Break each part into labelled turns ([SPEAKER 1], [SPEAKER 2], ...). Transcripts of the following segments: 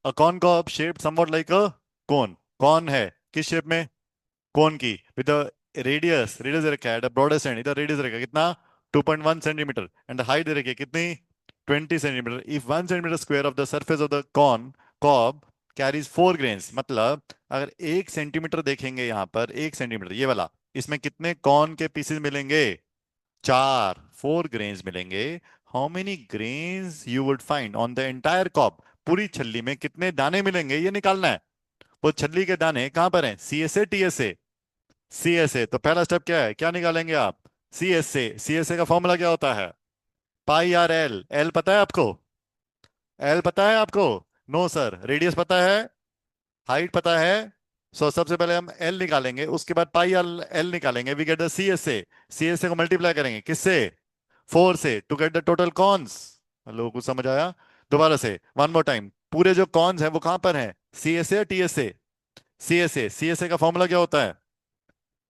[SPEAKER 1] A corn cob shaped somewhat like a cone. कौन है किस शेप में? कोन की विद रेडियस, रेडियस दे रखा है एट ब्रॉडेस्ट एंड, इधर रेडियस रखा है कितना? 2.1 सेंटीमीटर एंड हाइट दे रखी है कितनी? 20 centimetre. If 1 centimetre square of the surface of the corn cob carries 4 grains, मतलब अगर 1 सेंटीमीटर देखेंगे यहाँ पर, 1 सेंटीमीटर ये वाला, इसमें कितने कॉन के पीसेस मिलेंगे? 4, 4 ग्रेन्स मिलेंगे। How many grains you would find on the entire cob? पूरी छल्ली में कितने दाने मिलेंगे ये निकालना है। वो छल्ली के दाने कहां पर हैं? C S A T S A? C S A. तो पहला स्टेप क्या है, क्या निकालेंगे आप? सी S A. C S A का फॉर्मूला क्या होता है? Pi r L. एल पता है आपको? एल पता है आपको? No sir. रेडियस पता है? हाइट पता है? सो सबसे पहले हम एल निकालेंगे, उसके बाद पाई आर एल निकालेंगे, we get the C S A. C S A को मल्टीप्लाई करेंगे किससे? 4 से, to get the total corns. Hello, कुछ समझ आया? दोबारा से, वन मोर टाइम। पूरे जो कॉन्स हैं वो कहां पर हैं? C S A T S A? C S A. C S A का फॉर्मूला क्या होता है?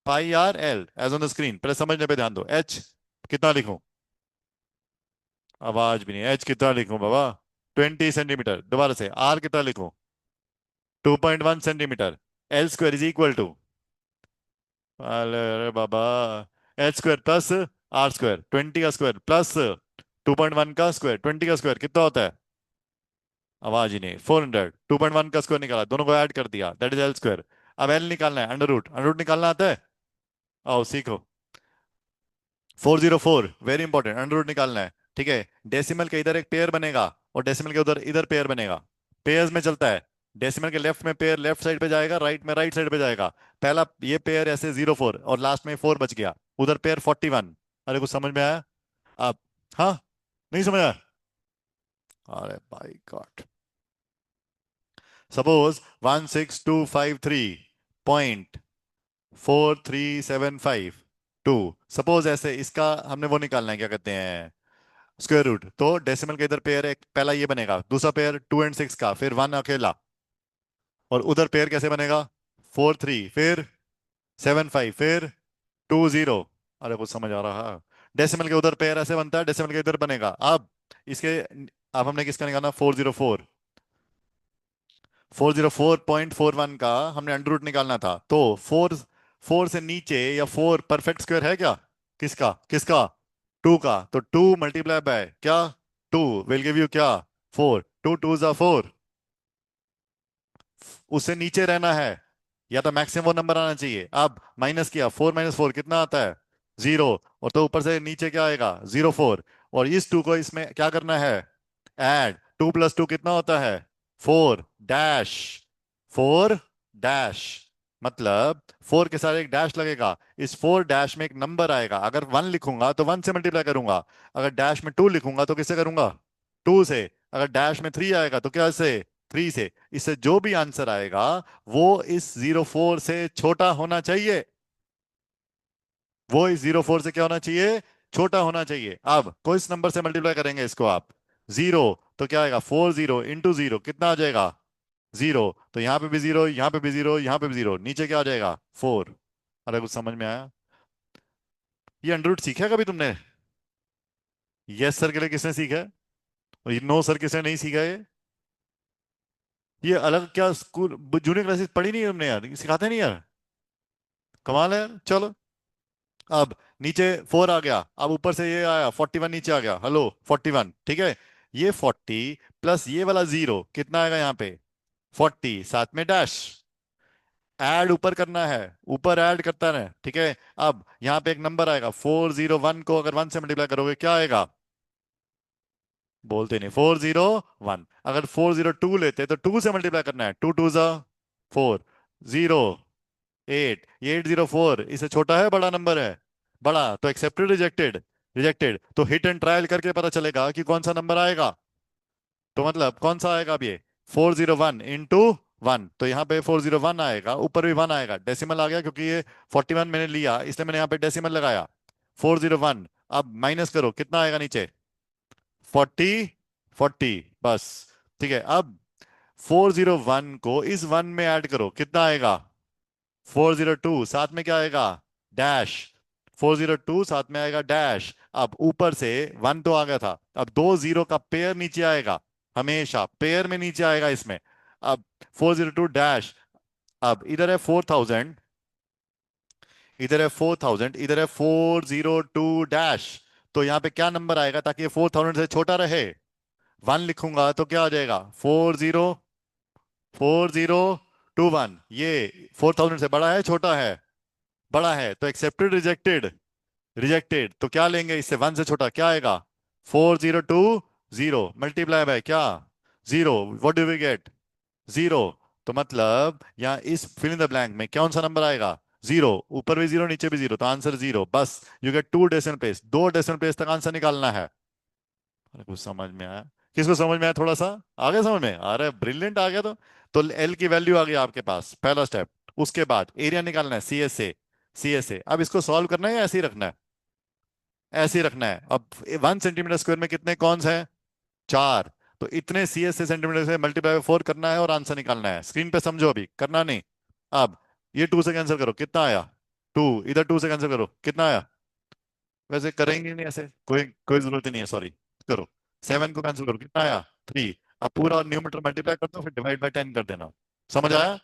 [SPEAKER 1] Pi r l as on the screen. पहले समझने पे ध्यान दो। एच कितना लिखूं? आवाज भी नहीं। एच कितना लिखूं बाबा? 20 सेंटीमीटर। दोबारा से, आर कितना लिखूं? 2.1 centimetre. L square is equal to, अरे अरे बाबा, h square plus r square. 20 का स्क्वायर प्लस 2.1 का स्क्वायर। 20 का स्क्वायर कितना होता है? आवाज ही नहीं। 400। 2.1 का स्क्वायर निकाला, दोनों को ऐड कर दिया, दैट इज एल स्क्वायर। अब एल निकालना है, अंडर रूट। अंडर रूट निकालना आता है? आओ सीखो। 404 वेरी इंपॉर्टेंट, अंडर रूट निकालना है। ठीक है, डेसिमल के इधर एक पेयर बनेगा और डेसिमल के उधर इधर पेयर बनेगा। पेयर्स में चलता है। डेसिमल के लेफ्ट में पेयर लेफ्ट साइड पे जाएगा, राइट में राइट साइड पे जाएगा। पहला ये पेयर ऐसे 04 और लास्ट में 4 बच गया। उधर पेयर 41। अरे कुछ समझ में आया? अब हाँ, नहीं समझ आया? अरे भाई गॉड। सपोज 16253.4375 2। सपोज ऐसे इसका हमने वो निकालना है, क्या कहते हैं, स्क्वायर रूट। तो डेसिमल के इधर पेयर एक पहला ये बनेगा, दूसरा पेयर 2 और 6 का, फिर 1 अकेला। और उधर पेयर कैसे बनेगा? 4 3, फिर 7 5, फिर 2 0। अरे कुछ समझ आ रहा है? डेसिमल के उधर पेयर ऐसे बनता है, डेसिमल के इधर बनेगा। अब इसके, अब हमने किसका निकालना? 404। 404.41 का हमने अंडर रूट निकालना था। तो 4 से नीचे या 4 परफेक्ट स्क्वायर है क्या? किसका किसका? 2 का। तो 2 मल्टीप्लाई बाय क्या? 2 विल गिव यू क्या? 4। 2 2 4। उससे नीचे रहना है, या तो मैक्सिमम वो नंबर आना चाहिए। अब माइनस किया, 4 - 4 कितना आता है? 0। और तो ऊपर से नीचे क्या आएगा? 04। और इस 2 को इसमें क्या करना है? ऐड। 2 + 2 कितना होता है? 4 डैश। 4 डैश, मतलब 4 के साथ एक डैश लगेगा। इस 4 डैश में एक नंबर आएगा। अगर 1 लिखूंगा तो 1 से मल्टीप्लाई करूंगा। अगर डैश में 2 लिखूंगा तो किससे करूंगा? 2 से। अगर डैश में 3 आएगा तो क्या से? 3 से। इससे जो भी आंसर आएगा वो इस 04 से छोटा होना चाहिए। वो इस 04 से क्या होना चाहिए? छोटा होना चाहिए। अब कोई इस नंबर से मल्टीप्लाई करेंगे इसको आप, 0, तो क्या आएगा? 40 × 0 कितना आ जाएगा? 0। तो यहाँ पे भी 0, यहाँ पे भी 0, यहाँ पे भी 0, नीचे क्या आ जाएगा? 4। अरे कुछ समझ में आया? ये अंडर रूट सीखा कभी तुमने? यस सर के लिए किसने सीखा है? और ये नो सर किसने नहीं सीखा है? ये अलग क्या स्कूल जूनियर क्लासेस पढ़ी नहीं है तुमने यार? ये सिखाते नहीं यार? कमाल है यार। चलो, अब नीचे 4 आ गया, अब ऊपर से ये आया 41 नीचे आ गया। हेलो, 41 ठीक है। ये 40 प्लस ये वाला 0 कितना आएगा यहाँ पे? 40, साथ में डैश। ऐड ऊपर करना है, ऊपर ऐड करता रहे। ठीक है, अब यहाँ पे एक नंबर आएगा 401 को अगर 1 से मल्टीप्लाई करोगे क्या आएगा? बोलते नहीं। 401। अगर 402 लेते तो 2 से मल्टीप्लाई करना है। 2 2 4। 0 8। ये 804 इससे छोटा है बड़ा नंबर है? बड़ा तो एक्सेप्टेड रिजेक्टेड? रिजेक्टेड। तो हिट एंड ट्रायल करके पता चलेगा कि कौन सा नंबर आएगा। तो मतलब कौन सा आएगा अब ये? 401 × 1। तो यहाँ पे 401 आएगा, ऊपर भी 1 आएगा। डेसिमल आ गया क्योंकि ये 41 मैंने लिया इसलिए मैंने यहाँ पे डेसिमल लगाया। 401। अब माइनस करो, कितना आएगा नीचे? 40 40 बस। ठीक है, अब 401 को इस 1 में ऐड करो, कितना आएगा? 402, साथ में क्या आएगा? डैश। 402 साथ में आएगा डैश। अब ऊपर से 1 तो आ गया था, अब 2 0 का पेयर नीचे आएगा। हमेशा पेयर में नीचे आएगा इसमें। अब 402 डैश, अब इधर है 4000, इधर है 4000, इधर है 402 डैश। तो यहाँ पे क्या नंबर आएगा ताकि ये 4000 से छोटा रहे? 1 लिखूंगा तो क्या हो जाएगा? 40 ये 4000 से बड़ा है छोटा है? बड़ा है, तो एक्सेप्टेड रिजेक्टेड? रिजेक्टेड। तो क्या लेंगे इससे? 1 से छोटा क्या आएगा? 402 मल्टीप्लाई बाय क्या? 0। What do we get? 0। तो मतलब यहाँ इस फिल इन द ब्लैंक में कौन सा नंबर आएगा? 0। ऊपर भी 0 नीचे भी 0, तो आंसर 0। बस you get 2 decimal place, 2 decimal place तक आंसर निकालना है। अरे कुछ समझ में आया? किसको समझ में आया? थोड़ा सा आ गया समझ में? अरे ब्रिलियंट आ गया। तो एल की वैल्यू आ गई आपके पास, पहला स्टेप। उसके बाद एरिया निकालना है, सी एस ए। अब इसको सॉल्व करना है या ऐसे ही रखना है? ऐसे ही रखना है। अब 1 सेंटीमीटर स्क्वायर में कितने कॉन्स हैं? 4। तो इतने सी एस सेंटीमीटर से मल्टीप्लाई 4 करना है और आंसर निकालना है। स्क्रीन पे समझो, अभी करना नहीं। अब ये 2 से कैंसिल करो, कितना आया? 2। इधर 2 से कैंसिल करो, कितना आया? वैसे करेंगे नहीं ऐसे, कोई कोई जरूरत ही नहीं है, सॉरी। करो। 7 को कैंसिल करो, कितना आया? 3। अब पूरा न्यूमरेटर मल्टीप्लाई कर दो, फिर डिवाइड बाय 10 कर देना। समझ आया?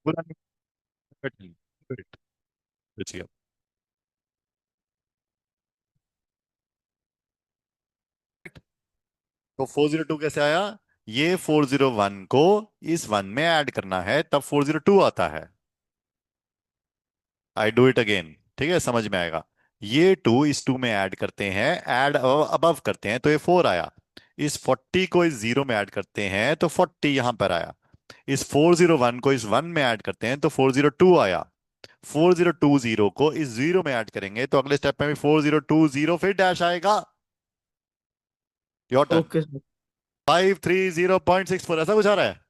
[SPEAKER 1] पूरा न्यूमरेटर। बचिए। तो 402 कैसे आया? ये 401 को इस 1 में ऐड करना है, तब 402 आता है। आई डू इट अगेन, ठीक है, समझ में आएगा। ये 2 इस 2 में ऐड करते हैं, ऐड अबव करते हैं तो ये 4 आया। इस 40 को इस 0 में ऐड करते हैं तो 40 यहां पर आया। इस 401 को इस 1 में ऐड करते हैं तो 402 आया। 4020 को इस 0 में ऐड करेंगे तो अगले स्टेप में भी 4020 फिर डैश आएगा। Your turn.
[SPEAKER 2] Okay sir.
[SPEAKER 1] 530.64 ऐसा कुछ आ रहा है।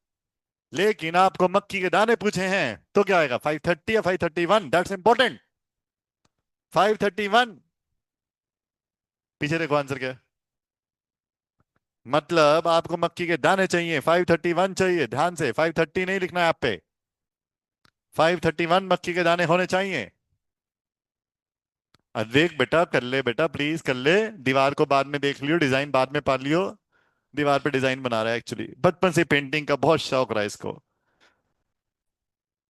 [SPEAKER 1] लेकिन आपको मक्की के दाने पूछे हैं तो क्या आएगा? 530 या 531? That's important. 531। पीछे देखो आंसर क्या है। मतलब आपको मक्की के दाने चाहिए, 531 चाहिए। ध्यान से, 530 नहीं लिखना है आप पे, 531 मक्की के दाने होने चाहिए। अब देख बेटा, कर ले बेटा, प्लीज कर ले। दीवार को बाद में देख लियो, डिजाइन बाद में पा लियो। दीवार पे डिजाइन बना रहा है, एक्चुअली बचपन से पेंटिंग का बहुत शौक रहा है इसको।